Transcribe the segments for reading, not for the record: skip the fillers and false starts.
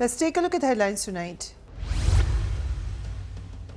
Let's take a look at the headlines tonight.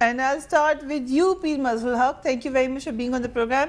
And I'll start with you, Peer Mazhul Haq. Thank you very much for being on the program.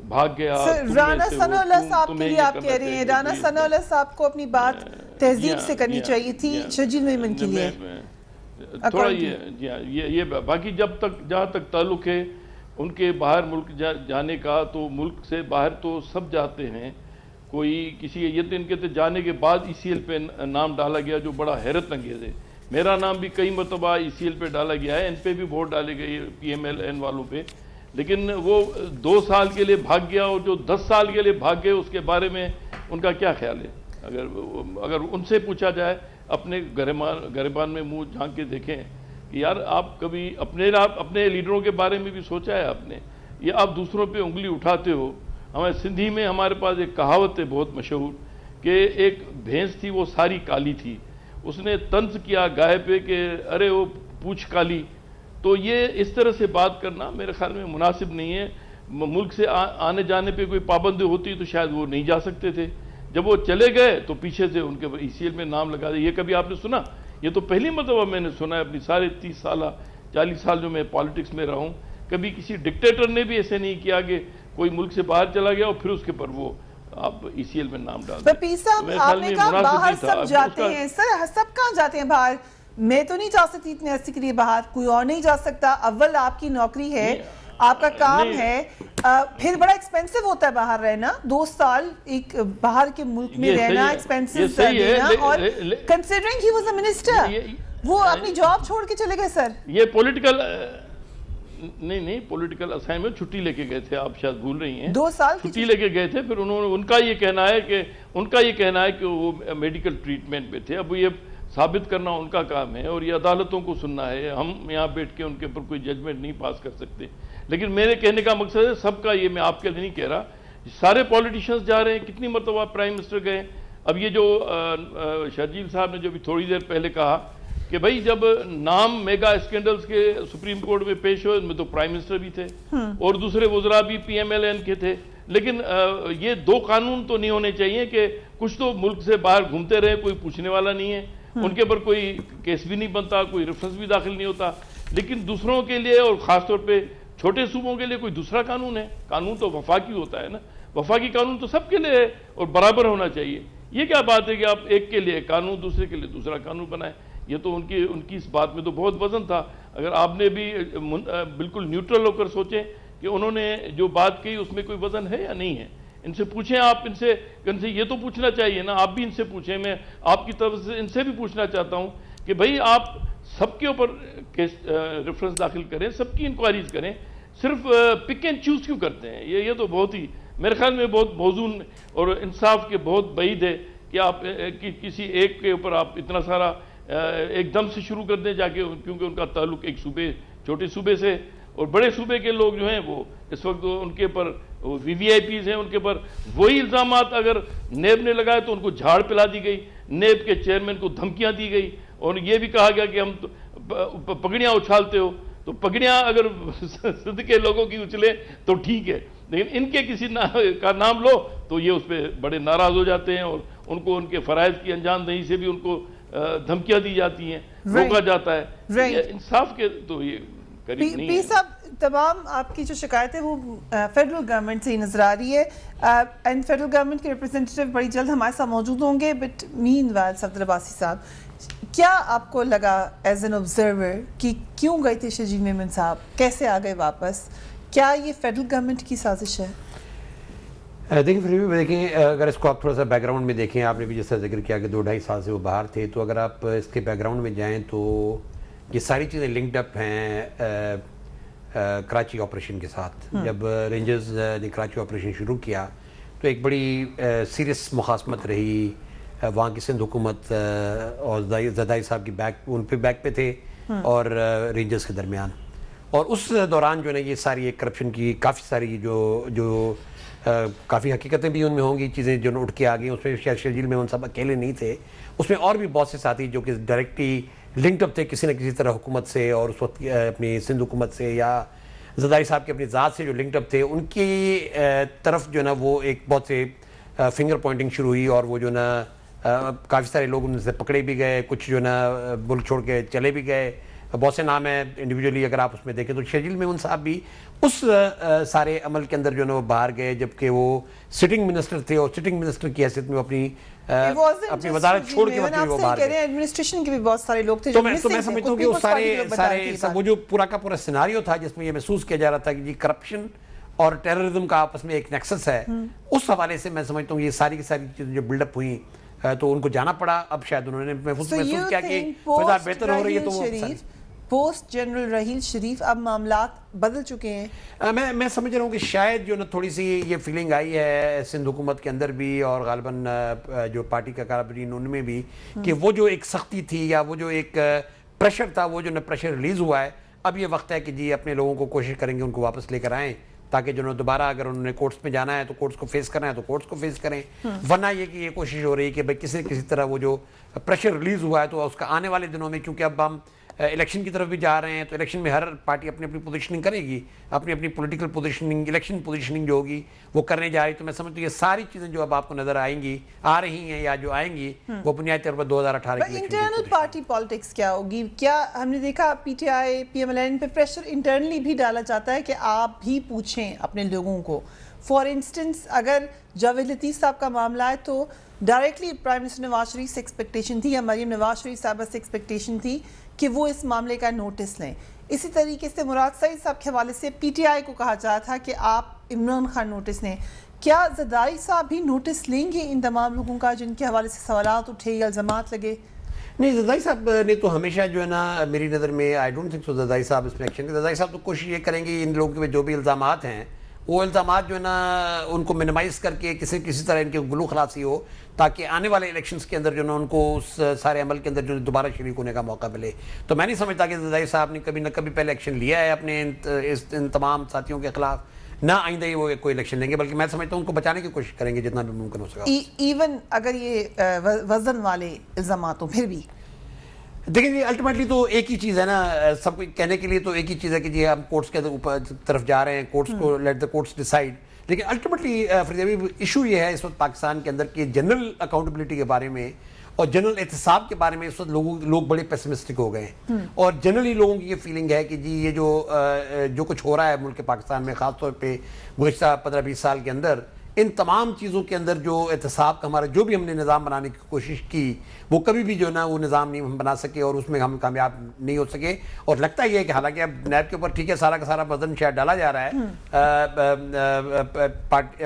بھاگ گیا. رانا ثناء اللہ صاحب کے لیے آپ کہہ رہے ہیں, رانا ثناء اللہ صاحب کو اپنی بات تہذیب سے کرنی چاہیے تھی, شرجیل میمن کے لیے تھوڑا یہ باقی جہاں تک تعلق ہے ان کے باہر ملک جانے کا, تو ملک سے باہر تو سب جاتے ہیں. کوئی کسی یہ تو ان کے جانے کے بعد ECL پہ نام ڈالا گیا جو بڑا حیرت انگیز ہے. میرا نام بھی کئی مرتبہ ECL پہ ڈالا گیا ہے, ان پہ بھی ووٹ ڈالے گئے PMLN والوں پہ, لیکن وہ 2 سال کے لیے بھاگ گیا, اور جو 10 سال کے لیے بھاگ گئے اس کے بارے میں ان کا کیا خیال ہے؟ اگر ان سے پوچھا جائے, اپنے گریبان میں منہ جھانک کے دیکھیں کہ یار آپ کبھی اپنے لیڈروں کے بارے میں بھی سوچا ہے آپ نے, یا آپ دوسروں پہ انگلی اٹھاتے ہو؟ ہمیں سندھی میں ہمارے پاس ایک کہاوت ہے بہت مشہور کہ ایک بھینس تھی وہ ساری کالی تھی, اس نے طنز کیا گائے پہ کہ ارے وہ پوچھ کالی. تو یہ اس طرح سے بات کرنا میرے خیال میں مناسب نہیں ہے. ملک سے آنے جانے پہ کوئی پابندی ہوتی تو شاید وہ نہیں جا سکتے تھے. جب وہ چلے گئے تو پیچھے سے ان کے ECL میں نام لگا دیا. یہ کبھی آپ نے سنا؟ یہ تو پہلی مرتبہ میں نے سنا ہے اپنی سارے 30 سالہ 40 سال جو میں پالیٹکس میں رہا ہوں. کبھی کسی ڈکٹیٹر نے بھی ایسے نہیں کیا کہ کوئی ملک سے باہر چلا گیا اور پھر اس کے پر وہ آپ ECL میں نام ڈال دیں. پیر صاحب آپ نے کہا باہر سب جاتے ہیں, سر سب کہاں جاتے ہیں باہر؟ میں تو نہیں جا سکتی اتنے عرصے کے لیے باہر, کوئی اور نہیں جا سکتا. اول آپ کی نوکری ہے, آپ کا کام ہے, پھر بڑا ایکسپینسو ہوتا ہے باہر رہنا. 2 سال ایک باہر کے ملک میں رہنا, ایکسپینسو دینا, اور considering he was a minister, وہ اپنی جاب چھوڑ کے چلے گئے. سر یہ پولیٹیکل نہیں پولیٹیکل اسائنمنٹ چھٹی لے کے گئے تھے, آپ شاید بھول رہی ہیں. 2 سال چھٹی لے کے گئے تھے, پھر ان کا یہ کہنا ہے کہ وہ میڈیکل ٹریٹمنٹ پہ تھے. اب یہ ثابت کرنا ان کا کام ہے اور یہ عدالتوں کو سننا ہے. ہم یہاں بیٹھ کے ان کے اوپر کوئی ججمنٹ نہیں پاس کر سکتے. لیکن میرے کہنے کا مقصد ہے سب کا, یہ میں آپ کے لیے نہیں کہہ رہا, سارے پولیٹیشینز جا رہے ہیں. کتنی مرتبہ پرائم منسٹر گئے. اب یہ جو شرجیل صاحب نے جو بھی تھوڑی دیر پہلے کہا کہ بھائی جب نام میگا اسکینڈلز کے سپریم کورٹ میں پیش ہوئے, ان میں تو پرائم منسٹر بھی تھے اور دوسرے وزراء بھی PMLN کے تھے. لیکن یہ 2 قانون تو نہیں ہونے چاہیے کہ کچھ تو ملک سے باہر گھومتے رہے, کوئی پوچھنے والا نہیں ہے, ان کے اوپر کوئی کیس بھی نہیں بنتا, کوئی ریفرنس بھی داخل نہیں ہوتا. لیکن دوسروں کے لیے اور خاص طور پہ چھوٹے صوبوں کے لیے کوئی دوسرا قانون ہے. قانون تو وفاقی ہوتا ہے نا, وفاقی قانون تو سب کے لیے ہے اور برابر ہونا چاہیے. یہ کیا بات ہے کہ آپ ایک کے لیے قانون دوسرے کے لیے دوسرا قانون بنائیں؟ یہ تو ان کی اس بات میں تو بہت وزن تھا. اگر آپ نے بھی بالکل نیوٹرل ہو کر سوچیں کہ انہوں نے جو بات کہی اس میں کوئی وزن ہے یا نہیں ہے, ان سے پوچھیں. آپ ان سے یہ تو پوچھنا چاہیے نا, آپ بھی ان سے پوچھیں. میں آپ کی طرف سے ان سے بھی پوچھنا چاہتا ہوں کہ بھئی آپ سب کے اوپر ریفرنس داخل کریں, سب کی انکوائریز کریں, صرف پک اینڈ چوز کیوں کرتے ہیں؟ یہ تو بہت ہی میرے خیال میں بہت موزون اور انصاف کے بہت بعید ہے کہ آپ کسی ایک کے اوپر آپ اتنا سارا ایک دم سے شروع کر دیں جا کے, کیونکہ ان کا تعلق ایک چھوٹے صوبے سے, اور بڑے صوبے کے لوگ جو ہیں وہ اس وقت ان کے پر VVIPs ہیں, ان کے پر وہی الزامات اگر نیب نے لگائے تو ان کو جھاڑ پلا دی گئی, نیب کے چیئرمین کو دھمکیاں دی گئی, اور یہ بھی کہا گیا کہ ہم پگڑیاں اچھالتے ہو. تو پگڑیاں اگر سندھ کے لوگوں کی اچھلے تو ٹھیک ہے, لیکن ان کے کسی کا نام لو تو یہ اس پہ بڑے ناراض ہو جاتے ہیں, اور ان کو ان کے فرائض کی انجام دہی سے بھی ان کو دھمکیاں دی جاتی ہیں, روکا جاتا ہے. انصاف کے تو یہ قریب نہیں ہے. صاحب تمام آپ کی جو شکایت ہے وہ فیڈرل گورنمنٹ سے ہی نظر آ رہی ہے, اینڈ فیڈرل گورنمنٹ کے ریپرزینٹیو بڑی جلد ہمارے ساتھ موجود ہوں گے. But meanwhile Safdar Abbasi sahab, کیا آپ کو لگا ایز این آبزرور کہ کیوں گئے تھے شرجیل میمن صاحب, کیسے آ گئے واپس, کیا یہ فیڈرل گورنمنٹ کی سازش ہے؟ دیکھیں اگر اس کو آپ تھوڑا سا بیک گراؤنڈ میں دیکھیں, آپ نے بھی جیسا ذکر کیا کہ 2-2.5 سال سے وہ باہر تھے, تو اگر آپ اس کے بیک گراؤنڈ میں جائیں تو یہ ساری چیزیں لنکڈ اپ ہیں کراچی آپریشن کے ساتھ. جب رینجرز نے کراچی آپریشن شروع کیا تو ایک بڑی سیریس مخاصمت رہی وہاں کی سندھ حکومت اور زدائی صاحب کی ان پہ بیک پہ تھے اور رینجرز کے درمیان. اور اس دوران جو ہے نا یہ ساری ایک کرپشن کی کافی ساری جو کافی حقیقتیں بھی ان میں ہوں گی, چیزیں جو اٹھ کے آ گئی. اس میں شاید شرجیل میمن صاحب اکیلے نہیں تھے, اس میں اور بھی بہت سے ساتھی جو کہ ڈائریکٹلی لنکڈ اپ تھے کسی نہ کسی طرح حکومت سے, اور اس وقت اپنی سندھ حکومت سے یا زدائی صاحب کے اپنی ذات سے جو لنکڈ اپ تھے, ان کی طرف جو ہے نا وہ ایک بہت سے فنگر پوائنٹنگ شروع ہوئی, اور وہ جو ہے نا کافی سارے لوگ ان سے پکڑے بھی گئے, کچھ جو ہے نا ملک چھوڑ کے چلے بھی گئے, بہت سے نام ہیں انڈیویجولی اگر آپ اس میں دیکھیں تو شرجیل میمن صاحب بھی اس سارے عمل کے اندر جو ہے وہ باہر گئے جبکہ وہ سٹنگ منسٹر تھے اور سٹنگ منسٹر کی حیثیت میں اپنی وزارت چھوڑ کے وہ باہر گئے. ایڈمنسٹریشن کے بھی بہت سارے لوگ تھے تو میں سمجھتا ہوں کہ وہ سارے وہ جو پورا کا پورا سیناریو تھا جس میں یہ محسوس کیا جا رہا تھا کہ جی کرپشن اور ٹیررزم کا آپس میں ایک نیکسس ہے, اس حوالے سے میں سمجھتا ہوں یہ ساری کی ساری چیزیں جو بلڈ اپ ہوئیں تو ان کو جانا پڑا. اب شاید انہوں نے محسوس کیا کہ فضا بہتر ہو رہی ہے تو پوسٹ جنرل رحیل شریف اب معاملات بدل چکے ہیں. میں سمجھ رہا ہوں کہ شاید جو نا تھوڑی سی یہ فیلنگ آئی ہے سندھ حکومت کے اندر بھی اور غالباً جو پارٹی کا کاربرین ان میں بھی کہ وہ جو ایک سختی تھی یا وہ جو ایک پریشر تھا وہ جو نا پریشر ریلیز ہوا ہے. اب یہ وقت ہے کہ جی اپنے لوگوں کو کوشش کریں گے ان کو واپس لے کر آئیں تاکہ جو دوبارہ اگر انہوں نے کورٹس میں جانا ہے تو کورٹس کو فیس کرنا ہے تو کورٹس کو فیس کریں. ورنہ یہ کہ یہ کوشش ہو رہی ہے کہ بھائی کسی طرح وہ جو پریشر ریلیز ہوا ہے تو اس کا آنے والے دنوں میں کیونکہ اب ہم الیکشن کی طرف بھی جا رہے ہیں تو الیکشن میں ہر پارٹی اپنی اپنی پوزیشننگ کرے گی, اپنی پولیٹیکل پوزیشننگ الیکشن پوزیشننگ جو ہوگی وہ کرنے جا رہی. تو میں سمجھتا ہوں یہ ساری چیزیں جو اب آپ کو نظر آ رہی ہیں یا جو آئیں گی وہ بنیادی طور پر 2018 کی انٹرنل پارٹی پالیٹکس کیا ہوگی. کیا ہم نے دیکھا P T I P M L N پہ پریشر انٹرنلی بھی ڈالا جاتا ہے کہ آپ بھی پوچھیں اپنے لوگوں کو. فار انسٹنس اگر جاوید لطیف صاحب کا معاملہ ہے تو directly prime minister Nawaz Sharif سے ایکسپیکٹیشن تھی یا مریم نواز شریف صاحبہ سے ایکسپیکٹیشن تھی کہ وہ اس معاملے کا نوٹس لیں. اسی طریقے سے مراد سعید صاحب کے حوالے سے پی ٹی آئی کو کہا جا تھا کہ آپ عمران خان نوٹس لیں. کیا زرداری صاحب بھی نوٹس لیں گے ان تمام لوگوں کا جن کے حوالے سے سوالات اٹھے یا الزامات لگے؟ نہیں, زرداری صاحب نے تو ہمیشہ جو ہے نا میری نظر میں I don't think so Zardari صاحب اس میں ایکشن. زرداری صاحب تو کوشش یہ کریں گے ان لوگوں کے جو بھی الزامات ہیں وہ الزامات جو ہے نا ان کو منیمائز کر کے کسی طرح ان کے گلو خلاصی ہو تاکہ آنے والے الیکشنز کے اندر جو نا ان کو اس سارے عمل کے اندر جو دوبارہ شریک ہونے کا موقع ملے. تو میں نہیں سمجھتا کہ زرداری صاحب نے کبھی نہ کبھی پہلے ایکشن لیا ہے اپنے ان تمام ساتھیوں کے خلاف, نہ آئندہ ہی وہ کوئی الیکشن لیں گے, بلکہ میں سمجھتا ہوں ان کو بچانے کی کوشش کریں گے جتنا بھی ممکن ہو سکا. ایون اگر یہ وزن والے الزامات ہوں پھر بھی دیکھیں جی الٹیمیٹلی تو ایک ہی چیز ہے نا, سب کو کہنے کے لیے تو ایک ہی چیز ہے کہ جی ہم کورٹس کے طرف جا رہے ہیں, کورٹس کو لیٹ دا کورٹس ڈیسائیڈ. لیکن الٹیمیٹلی فریدی ایشو یہ ہے اس وقت پاکستان کے اندر کہ جنرل اکاؤنٹیبلٹی کے بارے میں اور جنرل احتساب کے بارے میں اس وقت لوگ بڑے پیسمسٹک ہو گئے ہیں. اور جنرلی لوگوں کی یہ فیلنگ ہے کہ جی یہ جو کچھ ہو رہا ہے ملک پاکستان میں خاص طور پہ گزشتہ 15-20 سال کے اندر ان تمام چیزوں کے اندر جو احتساب کا ہمارا جو بھی ہم نے نظام بنانے کی کوشش کی وہ کبھی بھی جو ہے نا وہ نظام نہیں ہم بنا سکے اور اس میں ہم کامیاب نہیں ہو سکے. اور لگتا یہ ہے کہ حالانکہ اب نیب کے اوپر ٹھیک ہے سارا کا سارا وزن شاید ڈالا جا رہا ہے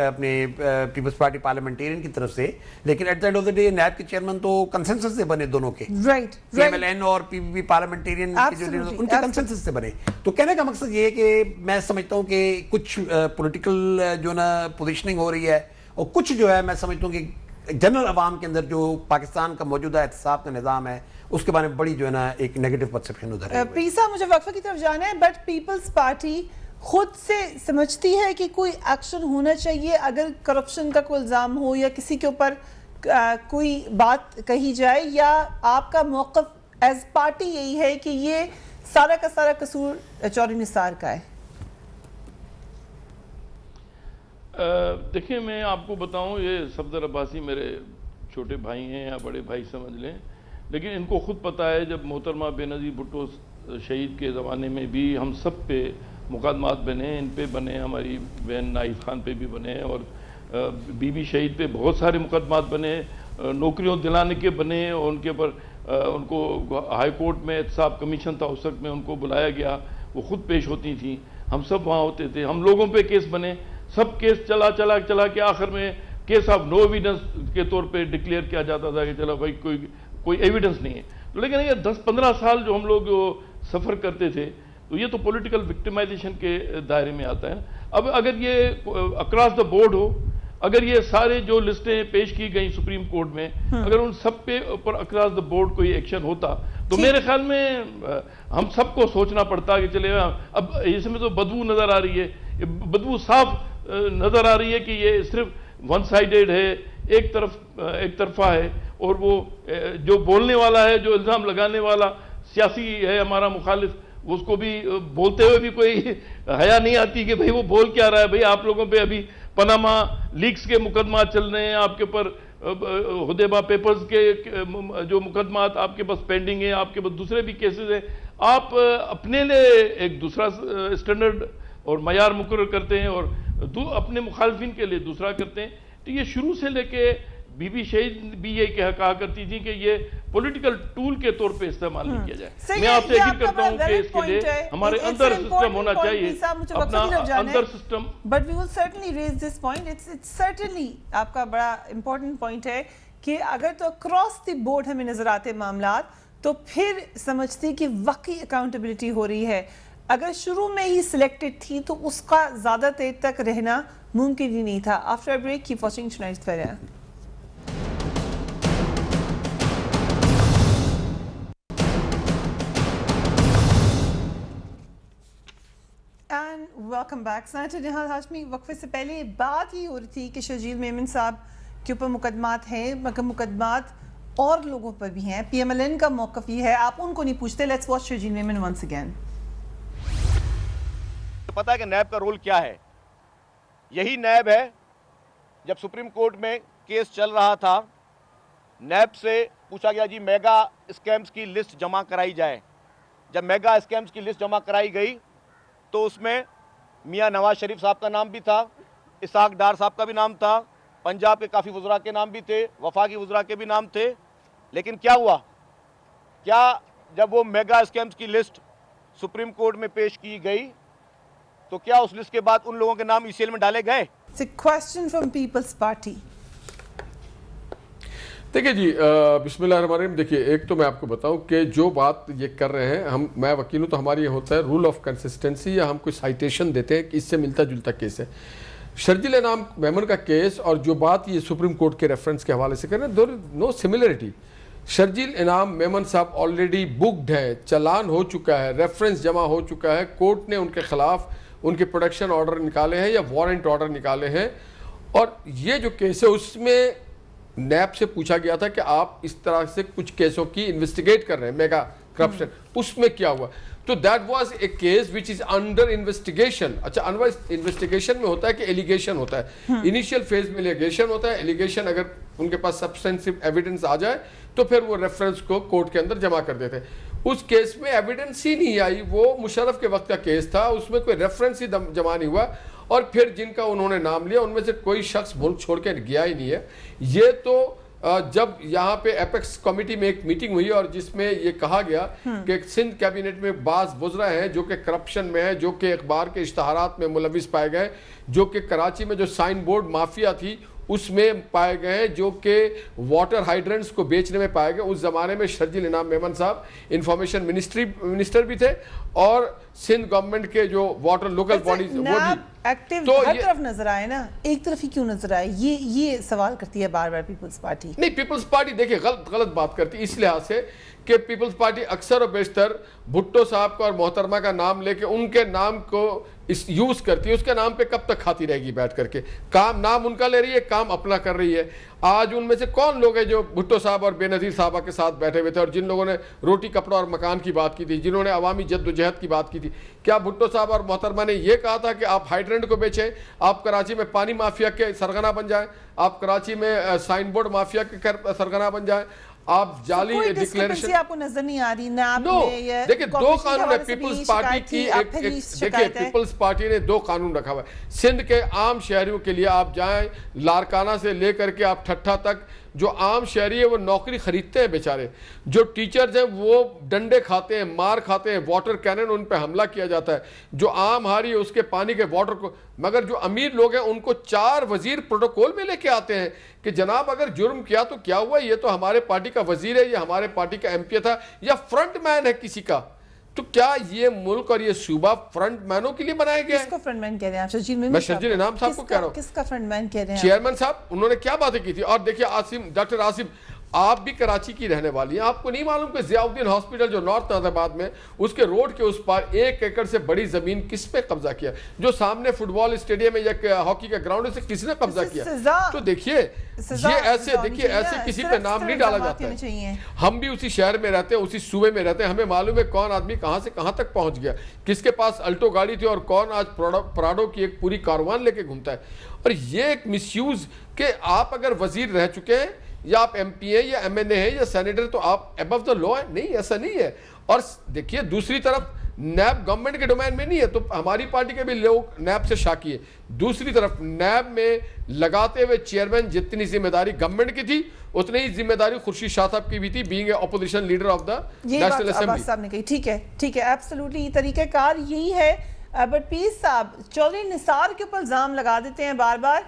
اپنے پیپلز پارٹی پارلیمنٹیرین کی طرف سے, لیکن at the end of the day NAB کے چیئرمین تو کنسنسس سے بنے دونوں کے, پی ایم ایل این اور پی پی پی پارلیمنٹیرین ان کے کنسنسس سے بنے. تو کہنے کا مقصد یہ ہے کہ میں سمجھتا ہوں کہ کچھ پولیٹیکل جو نا پوزیشننگ ہو رہی ہے اور کچھ جو ہے میں سمجھتا ہوں کہ جنرل عوام کے اندر جو پاکستان کا موجودہ احتساب کا نظام ہے اس کے بارے میں بڑی جو ہے نا ایک نیگیٹو پرسپشن ادھر ہے. پیسا مجھے وقفہ کی طرف جانا ہے, بٹ پیپلز پارٹی خود سے سمجھتی ہے کہ کوئی ایکشن ہونا چاہیے اگر کرپشن کا کوئی الزام ہو یا کسی کے اوپر کوئی بات کہی جائے, یا آپ کا موقف ایز پارٹی یہی ہے کہ یہ سارا کا سارا قصور چوہدری نثار کا ہے؟ دیکھیں میں آپ کو بتاؤں یہ صفدر عباسی میرے چھوٹے بھائی ہیں یا بڑے بھائی سمجھ لیں, لیکن ان کو خود پتہ ہے جب محترمہ بے نظیر بھٹو شہید کے زمانے میں بھی ہم سب پہ مقدمات بنے, ان پہ بنے, ہماری بہن نائف خان پہ بھی بنے اور بی بی شہید پہ بہت سارے مقدمات بنے, نوکریوں دلانے کے بنے اور ان کے اوپر ان کو ہائی کورٹ میں احتساب کمیشن تھا اس وقت میں ان کو بلایا گیا, وہ خود پیش ہوتی تھیں, ہم سب وہاں ہوتے تھے, ہم لوگوں پہ کیس بنے, سب کیس چلا کے آخر میں کیس آف نو ایویڈنس کے طور پہ ڈکلیئر کیا جاتا تھا کہ چلو بھائی کوئی ایویڈنس نہیں ہے. تو لیکن یہ 10-15 سال جو ہم لوگ سفر کرتے تھے تو یہ تو پولیٹیکل وکٹمائزیشن کے دائرے میں آتا ہے. اب اگر یہ اکراس دا بورڈ ہو, اگر یہ سارے جو لسٹیں پیش کی گئیں سپریم کورٹ میں اگر ان سب پہ اوپر اکراس دا بورڈ کوئی ایکشن ہوتا تو میرے خیال میں ہم سب کو سوچنا پڑتا کہ چلے اب اس میں تو بدبو نظر آ رہی ہے, بدبو صاف نظر آ رہی ہے کہ یہ صرف ون سائیڈڈ ہے, ایک طرفہ ہے, اور وہ جو بولنے والا ہے, جو الزام لگانے والا سیاسی ہے ہمارا مخالف, اس کو بھی بولتے ہوئے بھی کوئی حیا نہیں آتی کہ بھئی وہ بول کیا رہا ہے. بھئی آپ لوگوں پہ ابھی پاناما لیکس کے مقدمات چل رہے ہیں, آپ کے اوپر حدیبہ پیپرز کے جو مقدمات آپ کے پاس پینڈنگ ہیں, آپ کے پاس دوسرے بھی کیسز ہیں, آپ اپنے لیے ایک دوسرا اسٹینڈرڈ اور معیار مقرر کرتے ہیں اور اپنے مخالفین کے لیے دوسرا کرتے ہیں. تو یہ شروع سے لے کے بی بی شہید بھی یہ کہا کرتی تھی کہ یہ پولیٹیکل ٹول کے طور پہ استعمال نہیں کیا جائے. میں آپ سے یقین کرتا ہوں کہ اس کے لیے ہمارے اندر سسٹم ہونا چاہیے, اپنا اندر system. But we will certainly raise this point. It's certainly آپ کا بڑا امپورٹنٹ پوائنٹ ہے کہ اگر تو اکراس دی بورڈ ہمیں نظر آتے معاملات تو پھر سمجھتے کہ واقعی اکاؤنٹیبلٹی ہو رہی ہے. اگر شروع میں ہی سلیکٹڈ تھی تو اس کا زیادہ دیر تک رہنا ممکن ہی نہیں تھا. After break keep watching tonight's فیئر. And welcome back. Senator Nihal Hashmi, وقفے سے پہلے بات ہی ہو رہی تھی کہ شرجیل میمن صاحب کے اوپر مقدمات ہیں, مگر مقدمات اور لوگوں پر بھی ہیں. پی ایم ایل این کا موقف یہ ہے, آپ ان کو نہیں پوچھتے. Let's watch Sharjeel Memon once again. پتا ہے کہ نیب کا رول کیا ہے. یہی نیب ہے جب سپریم کورٹ میں کیس چل رہا تھا, نیب سے پوچھا گیا جی میگا اسکیمز کی لسٹ جمع کرائی جائے. جب میگا اسکیمز کی لسٹ جمع کرائی گئی تو اس میں میاں نواز شریف صاحب کا نام بھی تھا, اسحاق ڈار صاحب کا بھی نام تھا, پنجاب کے کافی وزراء کے نام بھی تھے, وفاقی وزراء کے بھی نام تھے. لیکن کیا ہوا, کیا جب وہ میگا اسکیمز کی لسٹ سپریم کورٹ میں پیش کی گئی تو کیا اس لسٹ کے بعد ان لوگوں کے نام ای سی ایل میں ڈالے گئے؟ It's a question from People's Party. دیکھیں جی, بسم اللہ الرحمن الرحیم. دیکھیے, ایک تو میں آپ کو بتاؤں کہ جو بات یہ کر رہے ہیں, میں وکیل ہوں تو ہماری یہ ہوتا ہے رول آف کنسسٹنسی, یا ہم کوئی سائٹیشن دیتے ہیں کہ اس سے ملتا جلتا کیس ہے. شرجیل انعام میمن کا کیس اور جو بات یہ سپریم کورٹ کے ریفرنس کے حوالے سے کر رہے ہیں, دیر نو سملرٹی. شرجیل انعام میمن صاحب آلریڈی بکڈ ہے, چلان ہو چکا ہے, ریفرنس جمع ہو چکا ہے, کورٹ نے ان کے خلاف ان کے پروڈکشن آرڈر نکالے ہیں یا وارنٹ آرڈر نکالے ہیں. اور یہ جو کیس ہے اس میں نیب سے پوچھا گیا تھا کہ آپ اس طرح سے کچھ کیسوں کی انویسٹیگیٹ کر رہے ہیں, میگا کرپشن, اس میں کیا ہوا. تو that was a case which is under investigation. اچھا, انویسٹیگیشن میں ہوتا ہے کہ ایلیگیشن ہوتا ہے, انیشیل فیز میں ایلیگیشن ہوتا ہے. ایلیگیشن اگر ان کے پاس سبسٹینسو ایویڈنس آ جائے تو پھر وہ ریفرنس کو کورٹ کے اندر جمع کر دیتے ہیں. اس کیس میں ایویڈنس ہی نہیں آئی, وہ مشرف کے وقت کا کیس تھا, اس میں کوئی ریفرنس ہی جمع نہیں ہوا. اور پھر جن کا انہوں نے نام لیا ان میں سے کوئی شخص ملک چھوڑ کے گیا ہی نہیں ہے. یہ تو جب یہاں پہ ایپیکس کمیٹی میں ایک میٹنگ ہوئی اور جس میں یہ کہا گیا کہ سندھ کیبنٹ میں بعض وزراء ہیں جو کہ کرپشن میں ہیں, جو کہ اخبار کے اشتہارات میں ملوث پائے گئے, جو کہ کراچی میں جو سائن بورڈ مافیا تھی اس میں پائے گئے, جو کہ واٹر ہائیڈرنٹس کو بیچنے میں پائے گئے. اس زمانے میں شرجیل انعام میمن صاحب انفارمیشن منسٹر بھی تھے اور سندھ گورنمنٹ کے جو واٹر لوکل باڈیز وہ بھی. ایکٹیو ہر طرف نظر آئے نا, ایک طرف ہی کیوں نظر آئے, یہ سوال کرتی ہے بار بار پیپلز پارٹی. نہیں, پیپلز پارٹی دیکھیں غلط بات کرتی اس لحاظ سے کہ پیپلز پارٹی اکثر و بیشتر بھٹو صاحب کا اور محترمہ کا نام لے کے ان کے نام کو یوز کرتی ہے. اس کے نام پہ کب تک کھاتی رہے گی بیٹھ کر کے؟ کام نام ان کا لے رہی ہے, کام اپنا کر رہی ہے. آج ان میں سے کون لوگ ہیں جو بھٹو صاحب اور بے نظیر صاحبہ کے ساتھ بیٹھے ہوئے تھے اور جن لوگوں نے روٹی کپڑا اور مکان کی بات کی تھی, جنہوں نے عوامی جد و جہد کی بات کی تھی؟ کیا بھٹو صاحب اور محترمہ نے یہ کہا تھا کہ آپ ہائیڈرنٹ کو بیچیں, آپ کراچی میں پانی مافیا کے سرغنہ بن جائیں, آپ کراچی میں سائن بورڈ مافیا کے سرغنہ بن جائیں, آپ جعلی ڈکلیریشن آپ کو نظر نہیں آ رہی؟ دیکھیں, دو قانون ہے پیپلز پارٹی کی. دیکھیں, پیپلز پارٹی نے دو قانون رکھا ہوا ہے. سندھ کے عام شہریوں کے لیے آپ جائیں, لارکانہ سے لے کر کے آپ ٹھٹھا تک, جو عام شہری ہے وہ نوکری خریدتے ہیں بیچارے, جو ٹیچرز ہیں وہ ڈنڈے کھاتے ہیں, مار کھاتے ہیں, واٹر کینن ان پہ حملہ کیا جاتا ہے, جو عام ہاری ہے اس کے پانی کے واٹر کو. مگر جو امیر لوگ ہیں ان کو 4 وزیر پروٹوکول میں لے کے آتے ہیں کہ جناب اگر جرم کیا تو کیا ہوا, یہ تو ہمارے پارٹی کا وزیر ہے, یہ ہمارے پارٹی کا ایم پی تھا, یا فرنٹ مین ہے کسی کا. تو کیا یہ ملک اور یہ صوبہ فرنٹ مینوں کے لیے بنایا گیا ہے؟ کس کو فرنٹ مین کہہ رہے ہیں؟ میں شرجیل انعام صاحب کو کہہ رہا ہوں. کس کا فرنٹ مین کہہ رہے ہیں؟ چیئرمین صاحب, انہوں نے کیا باتیں کی تھی. اور دیکھیے ڈاکٹر عاصم, آپ بھی کراچی کی رہنے والی ہیں, آپ کو نہیں معلوم کہ ضیاء الدین ہاسپٹل جو نارتھ نازر آباد میں, اس کے روڈ کے اس پار 1 ایکڑ سے بڑی زمین کس پہ قبضہ کیا؟ جو سامنے فٹ بال اسٹیڈیم ہے یا ہاکی کا گراؤنڈ ہے, سے کس نے قبضہ کیا؟ تو دیکھیے یہ ایسے کسی پہ نام نہیں ڈالا جاتا ہے. ہم بھی اسی شہر میں رہتے ہیں, اسی صوبے میں رہتے ہیں, ہمیں معلوم ہے کون آدمی کہاں سے کہاں تک پہنچ گیا, کس کے پاس الٹو گاڑی تھی اور کون آج پراڈو کی ایک پوری کاروان لے کے گھومتا ہے. اور یہ ایک مس یوز کہ آپ اگر وزیر رہ چکے ہیں یا آپ ایم پی ہیں یا ایم این اے ہیں یا سینیٹر تو آپ ابو دا لا ہیں. نہیں, ایسا نہیں ہے. اور دیکھیے دوسری طرف نیب گورنمنٹ کے ڈومین میں نہیں ہے, تو ہماری پارٹی کے بھی لوگ نیب سے شاکی ہے. دوسری طرف نیب میں لگاتے ہوئے چیئرمین جتنی ذمہ داری گورنمنٹ کی تھی اتنی ہی ذمہ داری خورشید شاہ صاحب کی بھی تھی, being a opposition leader of the national assembly. صاحب نے کہی ٹھیک ہے, ٹھیک ہے, ایبسلیوٹلی طریقہ کار یہی ہے. بٹ پیس صاحب چودھری نثار کے اوپر الزام لگا دیتے ہیں بار بار.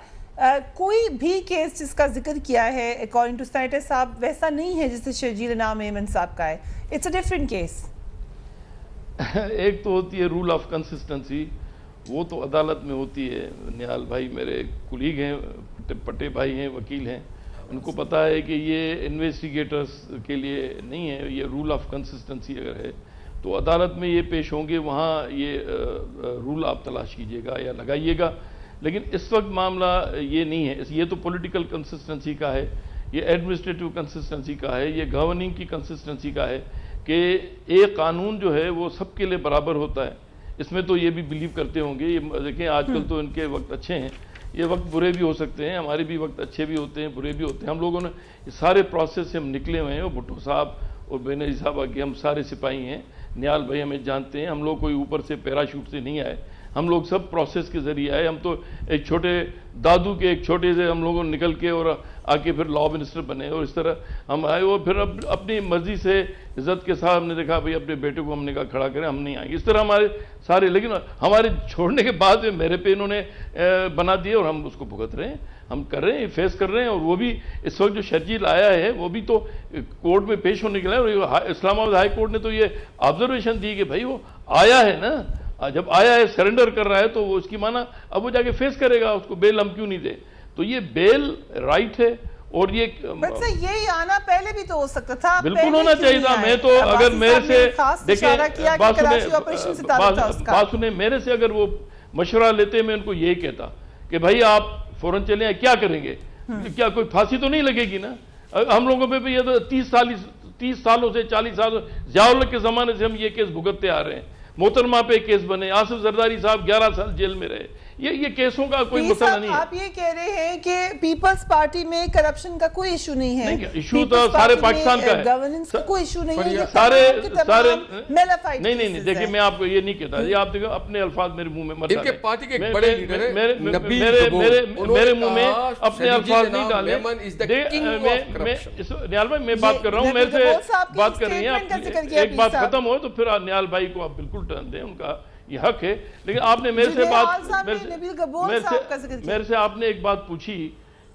کوئی بھی کیس جس کا ذکر کیا ہے اکارڈنگ ٹو سینیٹر صاحب ویسا نہیں ہے جیسے شرجیل انعام میمن صاحب کا ہے. It's a different case. ایک تو ہوتی ہے رول آف کنسسٹنسی, وہ تو عدالت میں ہوتی ہے. نیال بھائی میرے کولیگ ہیں, پٹے بھائی ہیں, وکیل ہیں, ان کو پتا ہے کہ یہ انویسٹیگیٹرز کے لیے نہیں ہے. یہ رول آف کنسسٹنسی اگر ہے تو عدالت میں یہ پیش ہوں گے, وہاں یہ رول آپ تلاش کیجیے گا یا لگائیے گا. لیکن اس وقت معاملہ یہ نہیں ہے. یہ تو پولیٹیکل کنسسٹنسی کا ہے, یہ ایڈمنسٹریٹو کنسسٹنسی کا ہے, یہ گورننگ کی کنسسٹنسی کا ہے کہ ایک قانون جو ہے وہ سب کے لیے برابر ہوتا ہے. اس میں تو یہ بھی بلیو کرتے ہوں گے. یہ دیکھیں آج کل تو ان کے وقت اچھے ہیں, یہ وقت برے بھی ہو سکتے ہیں, ہمارے بھی وقت اچھے بھی ہوتے ہیں برے بھی ہوتے ہیں. ہم لوگوں نے سارے پروسیس سے ہم نکلے ہوئے ہیں. اور بھٹو صاحب اور بینظیر صاحب آگے ہم سارے سپاہی ہیں. نیال بھائی ہمیں جانتے ہیں, ہم لوگ کوئی اوپر سے پیراشوٹ سے نہیں آئے, ہم لوگ سب پروسیس کے ذریعے آئے. ہم تو ایک چھوٹے دادو کے ایک چھوٹے سے ہم لوگوں نے نکل کے اور آ کے پھر لا منسٹر بنے, اور اس طرح ہم آئے. اور پھر اپنی مرضی سے عزت کے ساتھ ہم نے دیکھا بھائی اپنے بیٹے کو ہم نے کہا کھڑا کریں, ہم نہیں آئیں گے. اس طرح ہمارے سارے, لیکن ہمارے چھوڑنے کے بعد میرے پہ انہوں نے بنا دیے اور ہم اس کو بھگت رہے ہیں, ہم کر رہے ہیں, فیس کر رہے ہیں. اور وہ بھی اس وقت جو شرجیل آیا ہے وہ بھی تو کورٹ میں پیش ہونے کے لیے, اور اسلام آباد ہائی کورٹ نے تو یہ آبزرویشن دی کہ بھائی وہ آیا ہے نا, جب آیا ہے سرنڈر کر رہا ہے تو وہ اس کی معنی اب وہ جا کے فیس کرے گا, اس کو بیل ہم کیوں نہیں دے. تو یہ بیل رائٹ ہے. اور یہ یہی آنا پہلے بھی تو ہو سکتا تھا, بالکل ہونا چاہیے تھا. میں تو اگر میرے سے دیکھیں بات سنیں, میرے سے اگر وہ مشورہ لیتے میں ان کو یہی کہتا کہ بھائی آپ فوراً چلیں ہیں, کیا کریں گے, کیا کوئی پھانسی تو نہیں لگے گی نا. ہم لوگوں پہ بھی یہ تو 30 سالوں سے 40 سالوں ضیاء الحق کے زمانے سے ہم یہ کیس بھگتتے آ رہے ہیں. محترمہ پہ کیس بنے, آصف زرداری صاحب 11 سال جیل میں رہے. یہ کیسوں کا کوئی مسئلہ نہیں ہے. آپ یہ کہہ رہے ہیں کہ پیپلز پارٹی میں کرپشن کا کوئی ایشو نہیں ہے, ایشو تو سارے پاکستان کا ہے, گورننس کا کوئی ایشو نہیں ہے, سارے نہیں. دیکھیں میں آپ کو یہ نہیں کہتا, یہ آپ دیکھو اپنے الفاظ میرے منہ میں مت ڈالیں. پارٹی کے ایک بڑے لیڈر ہیں میرے منہ میں اپنے الفاظ نہیں ڈالیں. نیال بھائی میں بات کر رہا ہوں, میرے سے بات کر رہی ہیں, ایک بات ختم ہو تو پھر نیال بھائی کو آپ بالکل ٹرن دیں, ان کا یہ حق ہے. لیکن آپ نے میرے سے آپ نے ایک بات پوچھی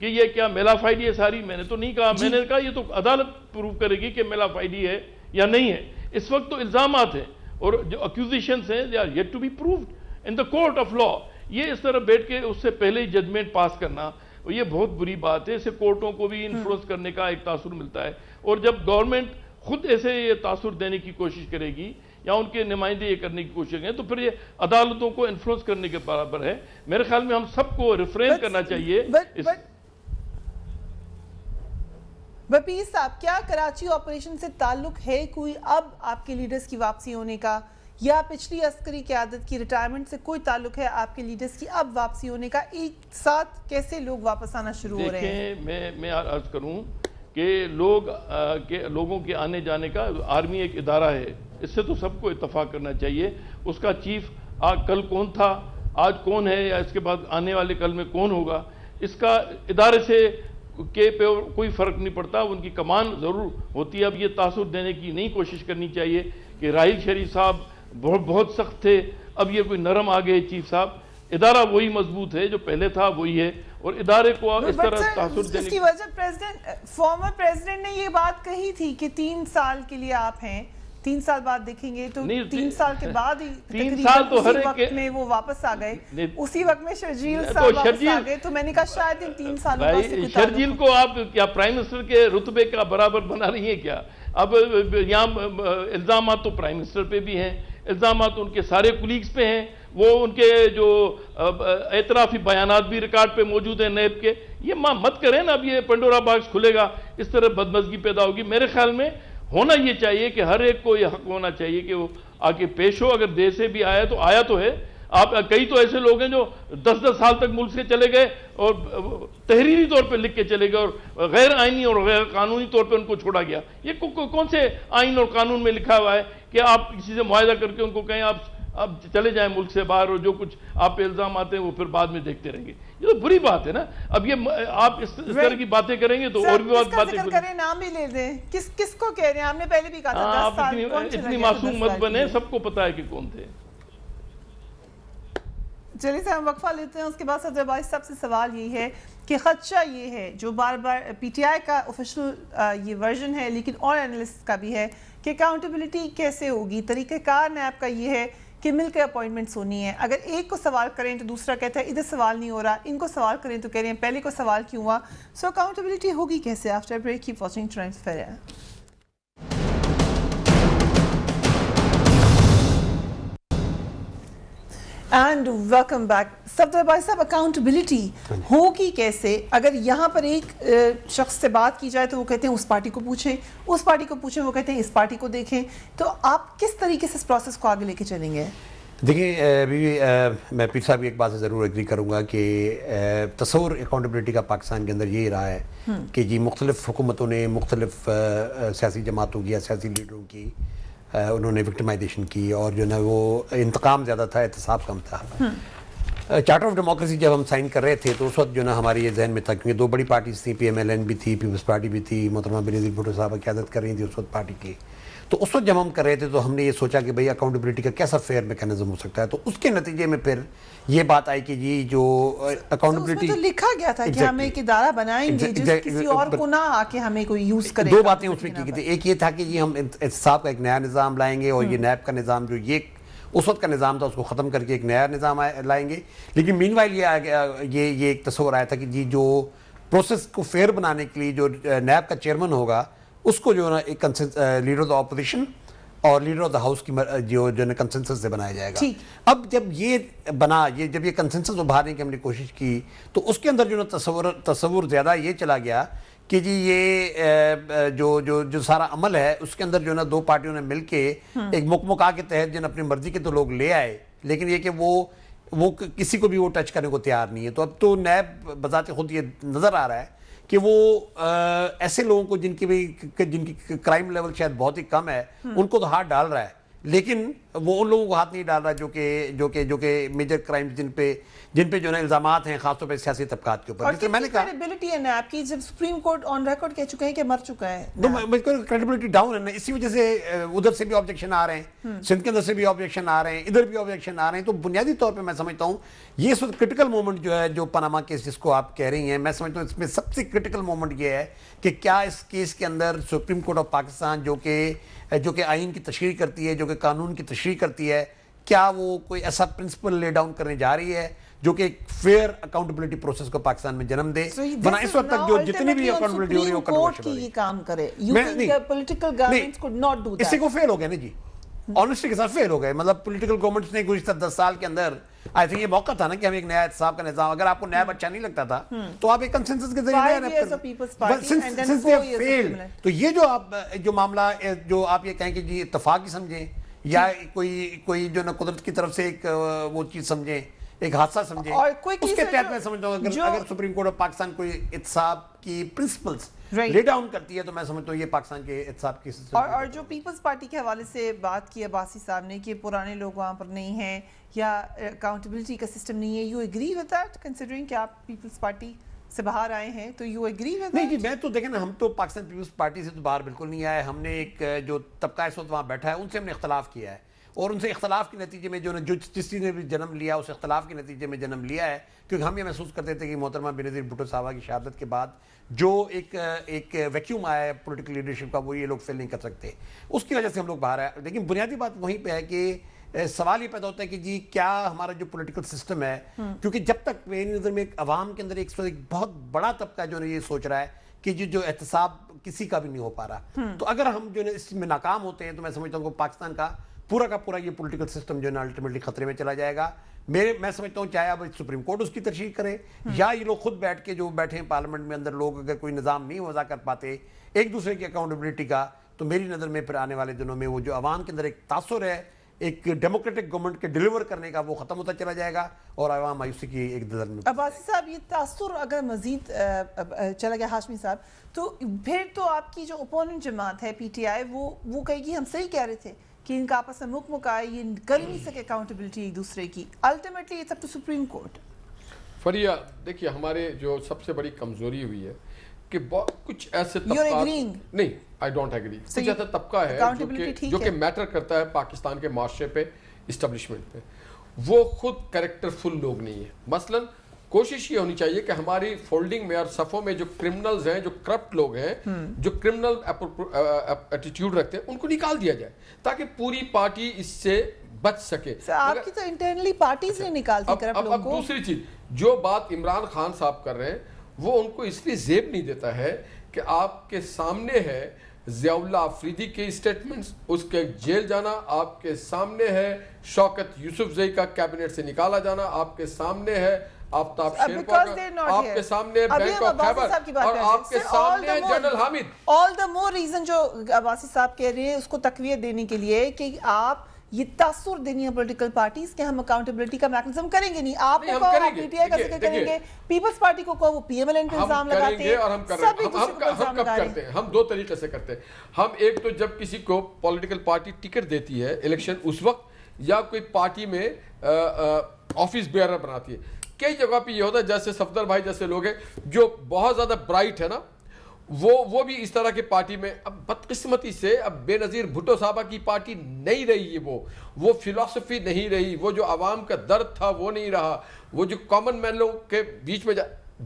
کہ یہ کیا میلافائڈی ہے ساری. میں نے تو نہیں کہا, میں نے کہا یہ تو عدالت پروو کرے گی کہ میلافائڈی ہے یا نہیں ہے. اس وقت تو الزامات ہیں اور جو اکیوزیشنز ہیں they are yet to be proved in the court of law. یہ اس طرح بیٹھ کے اس سے پہلے ہی ججمنٹ پاس کرنا یہ بہت بری بات ہے. اس سے کورٹوں کو بھی انفلوئنس کرنے کا ایک تاثر ملتا ہے. اور جب گورنمنٹ خود ایسے یہ تاثر دینے کی کوشش کرے گی یا ان کے نمائندے یہ کرنے کی کوشش کریں تو پھر یہ عدالتوں کو انفلوئنس کرنے کے برابر ہے. میرے خیال میں ہم سب کو ریفرین کرنا چاہیے. وپیس صاحب, کیا کراچی آپریشن سے تعلق ہے کوئی اب آپ کے لیڈرز کی واپسی ہونے کا, یا پچھلی عسکری قیادت کی ریٹائرمنٹ سے کوئی تعلق ہے آپ کے لیڈرز کی اب واپسی ہونے کا؟ ایک ساتھ کیسے لوگ واپس آنا شروع ہو رہے ہیں؟ دیکھیں میں عرض کروں کہ لوگوں کے آنے جانے کا آرمی ایک ادارہ ہے, اس سے تو سب کو اتفاق کرنا چاہیے. اس کا چیف کل کون تھا, آج کون ہے, یا اس کے بعد آنے والے کل میں کون ہوگا, اس کا ادارے سے کے پہ کوئی فرق نہیں پڑتا. ان کی کمان ضرور ہوتی ہے. اب یہ تاثر دینے کی نہیں کوشش کرنی چاہیے کہ راحیل شریف صاحب بہت سخت تھے, اب یہ کوئی نرم آ گئے چیف صاحب. ادارہ وہی مضبوط ہے جو پہلے تھا وہی ہے, اور ادارے کو اس طرح تاثر دینے کی وجہ فارمر پریزیڈنٹ نے یہ بات کہی تھی کہ 3 سال کے لیے آپ ہیں, 3 سال بعد دیکھیں گے, تو 3 سال کے بعد ہی 3 سال تو ہر ایک میں وہ واپس آ گئے, اسی وقت میں شرجیل صاحب واپس آ گئے. تو میں نے کہا شاید ان 3 سالوں کا سے شرجیل کو آپ کیا پرائم منسٹر کے رتبے کا برابر بنا رہی ہیں کیا؟ اب یہاں الزامات تو پرائم منسٹر پہ بھی ہیں, الزامات ان کے سارے کولیگز پہ ہیں, وہ ان کے جو اعترافی بیانات بھی ریکارڈ پہ موجود ہیں نیب کے. یہ مت کریں نا, اب یہ پنڈورا باکس کھلے گا, اس طرح بدمزگی پیدا ہوگی. میرے خیال میں ہونا یہ چاہیے کہ ہر ایک کو یہ حق ہونا چاہیے کہ وہ آ کے پیش ہو. اگر دیر سے بھی آیا تو ہے, آپ کئی تو ایسے لوگ ہیں جو 10-10 سال تک ملک سے چلے گئے اور تحریری طور پہ لکھ کے چلے گئے اور غیر آئینی اور غیر قانونی طور پہ ان کو چھوڑا گیا. یہ کون سے آئین اور قانون میں لکھا ہوا ہے کہ آپ کسی سے معاہدہ کر کے ان کو کہیں آپ چلے جائیں ملک سے باہر اور جو کچھ آپ پہ الزام آتے ہیں وہ پھر بعد میں دیکھتے رہیں گے؟ یہ تو بری بات ہے نا. اب یہ آپ اس طرح کی باتیں کریں گے تو اور بھی باتیں کریں. نام بھی لے دیں. کس کو کہہ رہے ہیں؟ آپ نے پہلے بھی کہا تھا 10 سال. اتنی معصوم مت بنے, سب کو پتا ہے کہ کون تھے. چلیے سے ہم وقفہ لیتے ہیں. اس کے بعد صدر عباسی صاحب سے سوال یہ ہے کہ خدشہ یہ ہے جو بار بار پی ٹی آئی کا آفیشل یہ ورژن ہے لیکن اور اینالسٹ کا بھی ہے کہ اکاؤنٹیبلٹی کیسے ہوگی. طریقہ کار نیب کا یہ ہے کہ مل کے اپوائنٹمنٹس ہونی ہے. اگر ایک کو سوال کریں تو دوسرا کہتا ہے ادھر سوال نہیں ہو رہا, ان کو سوال کریں تو کہہ رہے ہیں پہلے کو سوال کیوں ہوا. سو اکاؤنٹیبلٹی ہوگی کیسے؟ After break keep watching transfer. And welcome back. Safdar Abbasi صاحب, اکاؤنٹیبلٹی ہوگی کیسے؟ اگر یہاں پر ایک شخص سے بات کی جائے تو وہ کہتے ہیں اس پارٹی کو پوچھیں, اس پارٹی کو پوچھیں وہ کہتے ہیں اس پارٹی کو دیکھیں. تو آپ کس طریقے سے اس پروسیس کو آگے لے کے چلیں گے؟ دیکھیں میں پیر صاحب کی ایک بات سے ضرور ایگری کروں گا کہ تصور اکاؤنٹیبلٹی کا پاکستان کے اندر یہی رہا ہے کہ جی مختلف حکومتوں نے مختلف سیاسی جماعتوں کی یا سیاسی لیڈروں کی انہوں نے وکٹمائزیشن کی اور جو نا وہ انتقام زیادہ تھا, احتساب کم تھا. چارٹر آف ڈیموکریسی جب ہم سائن کر رہے تھے تو اس وقت جو نا ہماری یہ ذہن میں تھا, کیونکہ 2 بڑی پارٹیز تھیں, پی ایم ایل این بھی تھی, پیپلز پارٹی بھی تھی, محترمہ بینظیر بھٹو صاحبہ قیادت کر رہی تھی اس وقت پارٹی کی. تو اس وقت جب ہم کر رہے تھے تو ہم نے یہ سوچا کہ بھئی اکاؤنٹیبلٹی کا کیسا فیئر میکانزم ہو سکتا ہے. تو اس کے نتیجے میں پھر یہ بات آئی کہ جی جو اکاؤنٹیبلٹی, اس میں تو لکھا گیا تھا کہ ہم ایک ادارہ بنائیں گے جس کسی اور کو نہ آ کے ہمیں کوئی یوز کرے. 2 باتیں اس میں کی تھی. ایک یہ تھا کہ جی ہم احتساب کا ایک نیا نظام لائیں گے اور یہ نیب کا نظام جو یہ اس وقت کا نظام تھا اس کو ختم کر کے ایک نیا نظام لائیں گے. لیکن مین وائل یہ ایک تصور آیا تھا کہ جی جو پروسیس کو فیئر بنانے کے لیے جو نیب کا چیئرمین ہوگا اس کو جو ہے نا ایک لیڈر آف دا اپوزیشن اور لیڈر آف دا ہاؤس کی جو کنسنسس سے بنایا جائے گا. اب جب یہ بنا, جب یہ کنسنسس ابھارنے کی ہم نے کوشش کی تو اس کے اندر جو نا تصور زیادہ یہ چلا گیا کہ جی یہ جو سارا عمل ہے اس کے اندر جو نا 2 پارٹیوں نے مل کے ایک مکمکا کے تحت جو نا اپنی مرضی کے تو لوگ لے آئے, لیکن یہ کہ وہ کسی کو بھی وہ ٹچ کرنے کو تیار نہیں ہے. تو اب تو نیب بذات خود یہ نظر آ رہا ہے کہ وہ ایسے لوگوں کو جن کی کرائم لیول شاید بہت ہی کم ہے ان کو تو ہاتھ ڈال رہا ہے, لیکن وہ ان لوگوں کو ہاتھ نہیں ڈال رہا جو کہ میجر کرائم جن پہ جو نا الزامات ہیں خاص طور پہ سیاسی طبقات کے اوپر. جس طرح میں نے کہا کریڈیبلٹی ہے نیب کی جب سپریم کورٹ آن ریکارڈ کہہ چکے ہیں کہ مر چکا ہے. کریڈیبلٹی ڈاؤن ہے نا, اسی وجہ سے ادھر سے بھی آبجیکشن آ رہے ہیں, سندھ کے اندر سے بھی آبجیکشن آ رہے ہیں, ادھر بھی آبجیکشن آ رہے ہیں. تو بنیادی طور پہ میں سمجھتا ہوں یہ اس وقت کرٹیکل مومنٹ جو ہے جو پاناما کیس جس کو آپ کہہ رہی ہیں, میں سمجھتا ہوں اس میں سب سے کرٹیکل مومنٹ یہ ہے کہ کیا اس کیس کے اندر سپریم کورٹ آف پاکستان جو کہ آئین کی تشریح کرتی ہے, جو کہ قانون کی تشریح کرتی ہے, کیا وہ کوئی ایسا پرنسپل لے ڈاؤن کرنے جا رہی ہے جو کہ ایک فیئر اکاؤنٹیبلٹی پروسیس کو پاکستان میں جنم دے. ورنہ اس وقت تک جو جتنی بھی اکاؤنٹیبلٹی ہو رہی ہے وہ کنٹروورشل ہو رہی ہے. کام کرے political governments could not do that. اسی کو فیل ہو گئے نا جی, آنیسٹی کے ساتھ فیل ہو گئے. مطلب پولیٹیکل گورنمنٹس نے گزشتہ 10 سال کے اندر آئی تھنک یہ موقع تھا نا کہ ہم ایک نیا احتساب کا نظام, اگر آپ کو نیب اچھا نہیں لگتا تھا تو آپ ایک کنسنسس کے ذریعے تو یہ جو معاملہ جو آپ یہ کہیں کہ جی اتفاقی سمجھیں یا کوئی جو نا قدرت کی طرف سے ایک وہ چیز سمجھیں, ایک حادثہ سمجھیں, اس کے تحت میں سمجھتا ہوں اگر سپریم کورٹ آف پاکستان کوئی احتساب کی پرنسپلز لے ڈاؤن کرتی ہے تو میں سمجھتا ہوں یہ پاکستان کے احتساب کی سسٹم. اور جو پیپلز پارٹی کے حوالے سے بات کی عباسی صاحب نے کہ پرانے لوگ وہاں پر نہیں ہیں یا اکاؤنٹیبلٹی کا سسٹم نہیں ہے, you agree with that considering کہ آپ پیپلز پارٹی سے باہر آئے ہیں, تو یو ایگری ود دیٹ؟ نہیں جی, میں تو دیکھیں نا, ہم تو پاکستان پیپلز پارٹی سے تو باہر بالکل نہیں آئے. ہم نے ایک جو طبقہ اس وقت وہاں بیٹھا ہے ان سے ہم نے اختلاف کیا ہے اور ان سے اختلاف کے نتیجے میں جو جس چیز نے بھی جنم لیا اس اختلاف کے نتیجے میں جنم لیا ہے, کیونکہ ہم یہ محسوس کرتے تھے کہ محترمہ بینظیر بھٹو صاحبہ کی شہادت کے بعد جو ایک ویکیوم آیا ہے پولیٹیکل لیڈرشپ کا وہ یہ لوگ فل نہیں کر سکتے, اس کی وجہ سے ہم لوگ باہر آئے. لیکن بنیادی بات وہیں پہ ہے کہ سوال یہ پیدا ہوتا ہے کہ جی کیا ہمارا جو پولیٹیکل سسٹم ہے, کیونکہ جب تک میری نظر میں ایک عوام کے اندر ایک بہت بڑا طبقہ جو یہ سوچ رہا ہے کہ جو احتساب کسی کا بھی نہیں ہو پا رہا, تو اگر ہم جو اس میں ناکام ہوتے ہیں تو میں سمجھتا ہوں کہ پاکستان کا پورا یہ پولیٹیکل سسٹم جو ہے نا الٹیمیٹلی خطرے میں چلا جائے گا. میں سمجھتا ہوں چاہے اب سپریم کورٹ اس کی تشریح کرے یا یہ لوگ خود بیٹھ کے جو بیٹھے ہیں پارلیمنٹ میں اندر لوگ اگر کوئی نظام نہیں وضع کر پاتے ایک دوسرے کی اکاؤنٹیبلٹی کا, تو میری نظر میں پھر آنے والے دنوں میں وہ جو عوام کے اندر ایک تاثر ہے, ایک ڈیموکریٹک گورنمنٹ کے ڈیلیور کرنے کا وہ ختم ہوتا چلا جائے گا اور عوام مایوسی کی ایک نظر میں. عباسی صاحب یہ تاثر اگر مزید چلا گیا ہاشمی صاحب تو پھر تو آپ کی جو اپوننٹ جماعت ہے پی ٹی آئی وہ کہے گی ہم صحیح کہہ رہے تھے کہ ان کا آپس میں مکائے یہ کر ہی نہیں سکے اکاؤنٹیبلٹی ایک دوسرے کی. Ultimately it's up to supreme court. Fareeha دیکھیے ہمارے جو سب سے بڑی کمزوری ہوئی ہے کہ کچھ ایسے طبقات نہیں آئی ڈونٹ ایگری کچھ ایسا طبقہ ہے جو کہ میٹر کرتا ہے پاکستان کے معاشرے پہ اسٹیبلشمنٹ پہ, وہ خود کریکٹر فل لوگ نہیں ہیں. مثلا کوشش یہ ہونی چاہیے کہ ہماری فولڈنگ میں اور صفوں میں جو کرمنلز ہیں, جو کرپٹ لوگ ہیں, جو کرمنل ایٹیٹیوڈ رکھتے ہیں, ان کو نکال دیا جائے تاکہ پوری پارٹی اس سے بچ سکے. آپ کی تو انٹرنلی پارٹیز نہیں نکالتی کرپٹ لوگوں کو. اب دوسری چیز جو بات عمران خان صاحب کر رہے ہیں وہ ان کو اس لیے زیب نہیں دیتا ہے کہ آپ کے سامنے ہے ضیاء اللہ آفریدی کے اسٹیٹمنٹس, اس کے جیل جانا, آپ کے سامنے ہے شوکت یوسف زئی کا کیبنٹ سے نکالا جانا, آپ کے سامنے ہے آفتاب شیرپا کا, آپ کے سامنے بینک آف خیبر, اور آپ کے سامنے جنرل حامد. آل دا مور ریزن جو عباسی صاحب کہہ رہے ہیں اس کو تقویت دینے کے لیے کہ آپ یہ تاثر دینی ہے پولیٹیکل پارٹیز کہ ہم اکاؤنٹیبلٹی کا میکنزم کریں گے نہیں. آپ کو کہو آپ پی ٹی آئی کا ذکر کریں گے, پیپلز پارٹی کو کہو وہ پی ایم ایل این پہ الزام لگاتے ہیں, اور ہم کب کرتے ہیں, ہم دو طریقے سے کرتے ہیں. ہم ایک تو جب کسی کو پولیٹیکل پارٹی ٹکٹ دیتی ہے الیکشن اس وقت, یا کوئی پارٹی میں آفس بیئرر بناتی ہے. کئی جگہ پہ یہ ہوتا ہے جیسے صفدر بھائی جیسے لوگ ہیں جو بہت زیادہ برائٹ ہے نا, وہ بھی اس طرح کی پارٹی میں, اب بدقسمتی سے اب بے نظیر بھٹو صاحبہ کی پارٹی نہیں رہی ہے, وہ فلسفی نہیں رہی, وہ جو عوام کا درد تھا وہ نہیں رہا, وہ جو کامن مین لوگ کے بیچ میں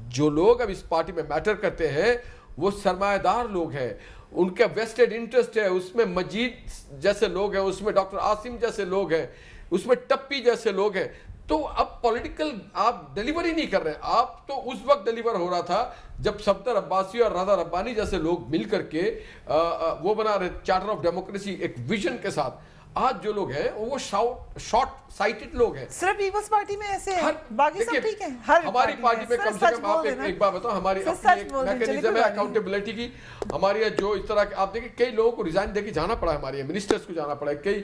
جو لوگ اب اس پارٹی میں میٹر کرتے ہیں وہ سرمایہ دار لوگ ہیں, ان کا ویسٹڈ انٹرسٹ ہے, اس میں مجید جیسے لوگ ہیں, اس میں ڈاکٹر عاصم جیسے لوگ ہیں, اس میں ٹپی جیسے لوگ ہیں. تو اب پولیٹیکل آپ ڈیلیور ہی نہیں کر رہے. آپ تو اس وقت ڈیلیور ہو رہا تھا جب صفدر عباسی اور رضا ربانی جیسے لوگ مل کر کے وہ بنا رہے چارٹر آف ڈیموکریسی ایک ویژن کے ساتھ. آج جو لوگ ہیں وہ شارٹ سائٹڈ لوگ ہیں. صرف پیپلز پارٹی میں ایسے ہیں, باقی سب ٹھیک ہیں. ہماری پارٹی میں کم سے کم آپ ایک بات بتاؤ, ہماری اپنی ایک میکینزم ہے اکاؤنٹیبلٹی کی. ہماری جو اس طرح آپ دیکھیں کئی لوگوں کو ریزائن دے کے جانا پڑا ہے, ہماری منسٹرز کو جانا پڑا ہے. کئی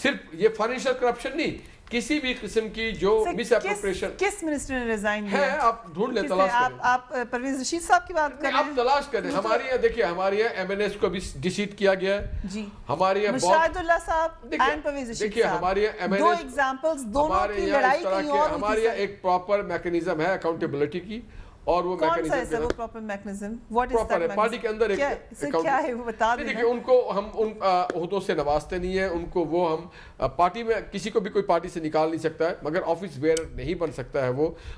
صرف یہ فائنینشیل کرپشن نہیں, کسی بھی قسم کی جو مس اپروپریشن. کس منسٹر نے ریزائن دیا ہے آپ ڈھونڈ لیں, تلاش کریں. آپ پرویز رشید صاحب کی بات کر رہے ہیں, آپ تلاش کریں. ہمارے یہاں دیکھیے ہمارے یہاں ایم این ایس کو بھی ڈیسیٹ کیا گیا ہے جی, ہمارے یہاں مشاہد اللہ صاحب اینڈ پرویز رشید دیکھیے صاحب, ہمارے یہاں ایم این دو ایس ایگزامپلز دونوں کی لڑائی کہیں اور ہمارے یہاں ایک پراپر میکنزم ہے اکاؤنٹیبلٹی کی, اور وہ کون سا ہے وہ proper mechanism, what is that mechanism, party کے اندر ایک کیا ہے وہ بتا دیں. دیکھیں ان کو ہم ان عہدوں سے نوازتے نہیں ہیں, ان کو وہ ہم پارٹی میں کسی کو بھی کوئی پارٹی سے نکال نہیں سکتا ہے, مگر آفس بیئر نہیں بن سکتا ہے,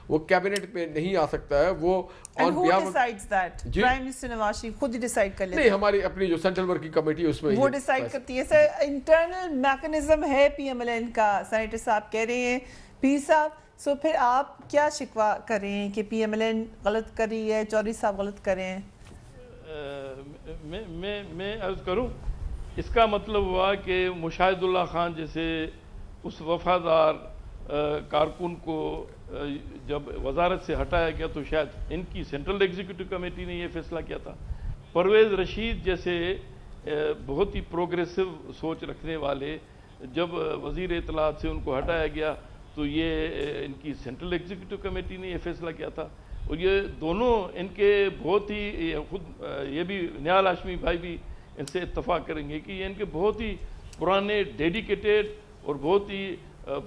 وہ کیبنٹ میں نہیں آ سکتا ہے, وہ آن behalf of prime minister Nawaz Sharif خود ہی ڈیسائیڈ کر لیتے ہیں. نہیں, ہماری اپنی جو سینٹرل ورکنگ کمیٹی ہے اس میں وہ ڈیسائیڈ کرتی ہے. سر انٹرنل میکنزم ہے پی ایم ایل این کا, سینیٹر صاحب کہہ رہے ہیں. پیر صاحب سو پھر آپ کیا شکوہ کریں کہ پی ایم ایل این غلط کر رہی ہے, چودھری صاحب غلط کر رہے ہیں؟ میں عرض کروں, اس کا مطلب ہوا کہ مشاہد اللہ خان جیسے اس وفادار کارکن کو جب وزارت سے ہٹایا گیا تو شاید ان کی سینٹرل ایگزیکٹو کمیٹی نے یہ فیصلہ کیا تھا. پرویز رشید جیسے بہت ہی پروگریسو سوچ رکھنے والے جب وزیر اطلاعات سے ان کو ہٹایا گیا تو یہ ان کی سینٹرل ایگزیکٹو کمیٹی نے یہ فیصلہ کیا تھا. اور یہ دونوں ان کے بہت ہی خود یہ بھی نیال ہاشمی بھائی بھی ان سے اتفاق کریں گے کہ یہ ان کے بہت ہی پرانے ڈیڈیکیٹڈ اور بہت ہی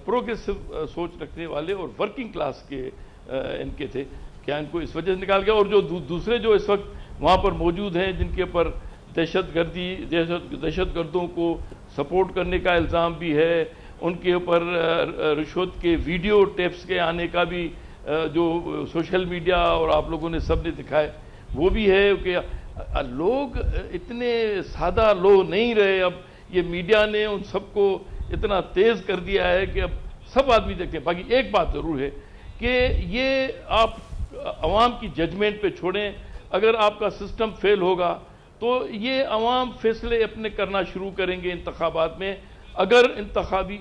پروگریسو سوچ رکھنے والے اور ورکنگ کلاس کے ان کے تھے. کیا ان کو اس وجہ سے نکال گیا؟ اور جو دوسرے جو اس وقت وہاں پر موجود ہیں جن کے اوپر دہشت گردوں کو سپورٹ کرنے کا الزام بھی ہے, ان کے اوپر رشوت کے ویڈیو ٹیپس کے آنے کا بھی جو سوشل میڈیا اور آپ لوگوں نے سب نے دکھائے وہ بھی ہے کہ لوگ اتنے سادہ لوگ نہیں رہے. اب یہ میڈیا نے ان سب کو اتنا تیز کر دیا ہے کہ اب سب آدمی دیکھتے ہیں. باقی ایک بات ضرور ہے کہ یہ آپ عوام کی ججمنٹ پہ چھوڑیں. اگر آپ کا سسٹم فیل ہوگا تو یہ عوام فیصلے اپنے کرنا شروع کریں گے انتخابات میں. اگر انتخابی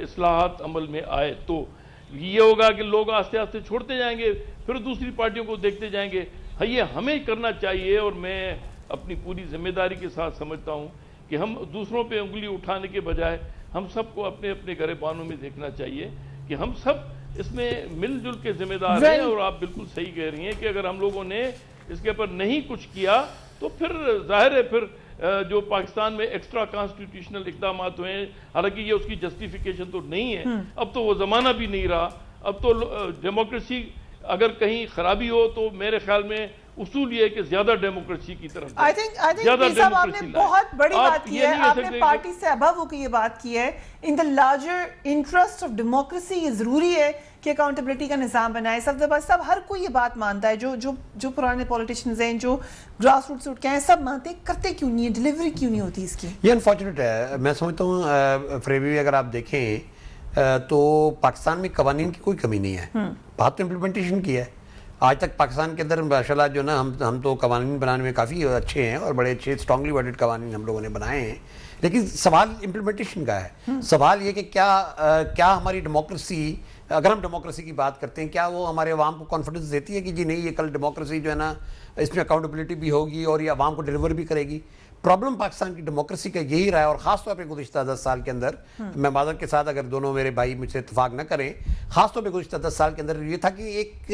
اصلاحات عمل میں آئے تو یہ ہوگا کہ لوگ آہستہ آہستہ چھوڑتے جائیں گے, پھر دوسری پارٹیوں کو دیکھتے جائیں گے. یہ ہمیں کرنا چاہیے, اور میں اپنی پوری ذمہ داری کے ساتھ سمجھتا ہوں کہ ہم دوسروں پہ انگلی اٹھانے کے بجائے ہم سب کو اپنے اپنے گریبانوں میں دیکھنا چاہیے کہ ہم سب اس میں مل جل کے ذمہ دار ہیں. اور آپ بالکل صحیح کہہ رہی ہیں کہ اگر ہم لوگوں نے اس کے اوپر نہیں کچھ کیا تو پھر ظاہر ہے پھر جو پاکستان میں ایکسٹرا کانسٹیٹیوشنل اقدامات ہوئے ہیں, حالانکہ یہ اس کی جسٹیفیکیشن تو نہیں ہے, اب تو وہ زمانہ بھی نہیں رہا. اب تو ڈیموکریسی اگر کہیں خرابی ہو تو میرے خیال میں اصول یہ ہے کہ زیادہ ڈیموکریسی کی طرف I think صاحب آپ نے بہت بڑی بات کی ہے, آپ نے پارٹی سے ابھو ہو کے یہ بات کی ہے. In the larger interest of democracy یہ ضروری ہے کہ اکاؤنٹیبلٹی کا نظام بنائے. صاحب ہر کوئی یہ بات مانتا ہے, جو پرانے پولیٹیشنز ہیں, جو گراس روٹس اٹھ کے ہیں, سب مانتے ہیں, کرتے کیوں نہیں ہے, ڈیلیوری کیوں نہیں ہوتی اس کی؟ یہ انفارچونیٹ ہے. میں سمجھتا ہوں فریبی اگر آپ دیکھیں تو پاکستان میں قوانین کی کوئی کمی نہیں ہے, بات تو امپلیمنٹیشن کی ہے. آج تک پاکستان کے اندر ماشاءاللہ جو نا ہم تو قوانین بنانے میں کافی اچھے ہیں اور بڑے اچھے اسٹرانگلی ورڈڈ قوانین ہم لوگوں نے بنائے ہیں, لیکن سوال امپلیمنٹیشن کا ہے. سوال یہ کہ کیا ہماری ڈیموکریسی, اگر ہم ڈیموکریسی کی بات کرتے ہیں, کیا وہ ہمارے عوام کو کانفیڈنس دیتی ہے کہ جی نہیں یہ کل ڈیموکریسی جو ہے نا اس میں اکاؤنٹیبلٹی بھی ہوگی اور یہ عوام کو ڈیلیور بھی کرے گی؟ پرابلم پاکستان کی ڈیموکریسی کا یہی رہا ہے, اور خاص طور پہ گزشتہ 10 سال کے اندر, میں معذرت کے ساتھ اگر دونوں میرے بھائی مجھ سے اتفاق نہ کریں, خاص طور پہ گزشتہ 10 سال کے اندر یہ تھا کہ ایک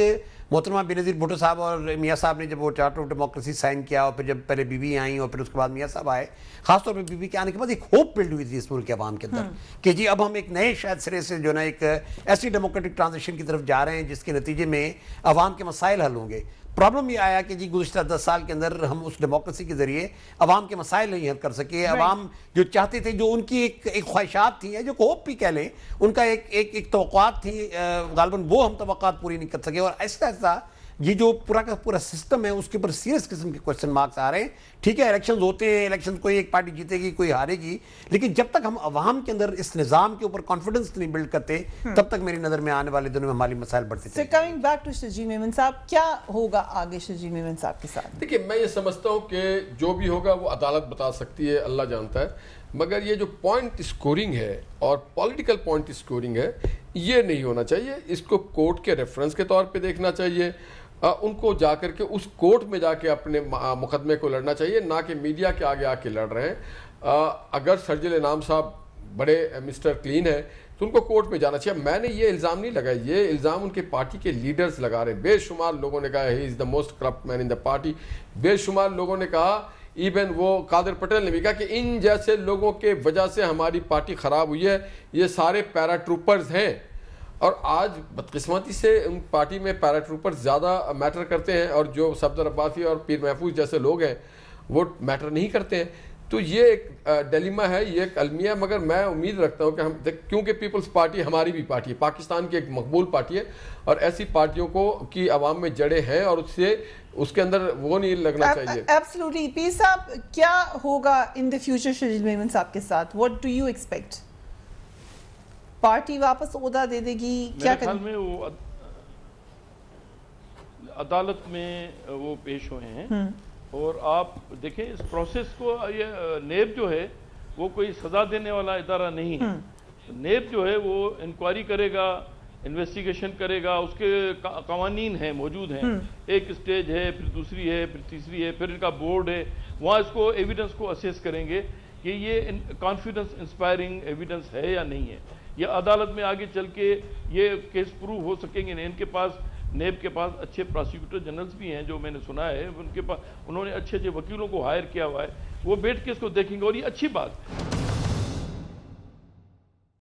محترمہ بینظیر بھٹو صاحب اور میاں صاحب نے جب وہ چارٹر آف ڈیموکریسی سائن کیا, اور پھر جب پہلے بی بی آئیں اور پھر اس کے بعد میاں صاحب آئے, خاص طور پہ بی بی کے آنے کے بعد ایک ہوپ بلڈ ہوئی تھی اس ملک کے عوام کے اندر کہ جی اب ہم ایک نئے شاید سرے سے جو نا ایک ایسی ڈیموکریٹک ٹرانزیشن کی طرف جا رہے ہیں جس کے نتیجے میں عوام کے مسائل حل ہوں گے. پرابلم یہ آیا کہ جی گزشتہ 10 سال کے اندر ہم اس ڈیموکریسی کے ذریعے عوام کے مسائل نہیں حل کر سکے. عوام جو چاہتے تھے, جو ان کی ایک خواہشات تھیں, یا جو ہوپ بھی کہہ لیں, ان کا ایک توقعات تھی, غالباً وہ ہم توقعات پوری نہیں کر سکے. اور ایسا ایسا یہ جو پورا کا پورا سسٹم ہے اس کے اوپر سیریس قسم کے کوشچن مارکس آ رہے ہیں. ٹھیک ہے الیکشنز ہوتے ہیں, الیکشن کوئی ایک پارٹی جیتے گی کوئی ہارے گی, لیکن جب تک ہم عوام کے اندر اس نظام کے اوپر کانفیڈنس نہیں بلڈ کرتے تب تک میری نظر میں آنے والے دنوں میں ہماری مسائل بڑھتے ہیں. Coming back to Sharjeel Memon sahab, کیا ہوگا آگے شرجیل میمن صاحب کے ساتھ؟ دیکھیے میں یہ سمجھتا ہوں کہ جو بھی ہوگا وہ عدالت بتا سکتی ہے, اللہ جانتا ہے, مگر یہ جو پوائنٹ اسکورنگ ہے اور پولیٹیکل پوائنٹ اسکورنگ ہے یہ نہیں ہونا چاہیے. اس کو کورٹ کے ریفرنس کے طور پہ دیکھنا چاہیے, ان کو جا کر کے اس کورٹ میں جا کے اپنے مقدمے کو لڑنا چاہیے, نہ کہ میڈیا کے آگے آ کے لڑ رہے ہیں. اگر شرجیل انعام صاحب بڑے مسٹر کلین ہے تو ان کو کورٹ میں جانا چاہیے. میں نے یہ الزام نہیں لگایا, یہ الزام ان کے پارٹی کے لیڈرز لگا رہے ہیں. بے شمار لوگوں نے کہا he is the most corrupt man in the party. بے شمار لوگوں نے کہا, ایون وہ قادر پٹیل نے بھی کہا کہ ان جیسے لوگوں کے وجہ سے ہماری پارٹی خراب ہوئی ہے, یہ سارے پیرا ٹروپرز ہیں. اور آج بدقسمتی سے ان پارٹی میں پیرا ٹروپرز زیادہ میٹر کرتے ہیں, اور جو صفدر عباسی اور پیر محفوظ جیسے لوگ ہیں وہ میٹر نہیں کرتے ہیں. تو یہ ایک ڈیلیما ہے, یہ ایک المیہ. مگر میں امید رکھتا ہوں کہ ہم, کیونکہ پیپلز پارٹی ہماری بھی پارٹی ہے, پاکستان کی ایک مقبول پارٹی ہے, اور ایسی پارٹیوں کو کی عوام میں جڑیں ہیں اور اس کے اندر وہ نہیں لگنا چاہیے. ایبسلیوٹلی. پیر صاحب کیا ہوگا ان دی فیوچر شرجیل میمن صاحب کے ساتھ؟ What do you expect? Party واپس عہدہ دے دے گی؟ کیا خیال میں وہ عدالت میں وہ پیش ہوئے ہیں, اور آپ دیکھیں اس پروسیس کو, یہ نیب جو ہے وہ کوئی سزا دینے والا ادارہ نہیں ہے. نیب جو ہے وہ انکوائری کرے گا, انویسٹیگیشن کرے گا, اس کے قوانین ہیں موجود ہیں, ایک اسٹیج ہے, پھر دوسری ہے, پھر تیسری ہے, پھر ان کا بورڈ ہے, وہاں اس کو ایویڈنس کو اسیس کریں گے کہ یہ کانفیڈنس انسپائرنگ ایویڈنس ہے یا نہیں ہے. یہ عدالت میں آگے چل کے یہ کیس پروو ہو سکیں گے نہیں. ان کے پاس, نیب کے پاس اچھے پراسیکیوٹر جنرلز بھی ہیں جو میں نے سنا ہے, ان کے پاس انہوں نے اچھے وکیلوں کو ہائر کیا ہوا ہے, وہ بیٹھ کے اس کو دیکھیں گے. اور یہ اچھی بات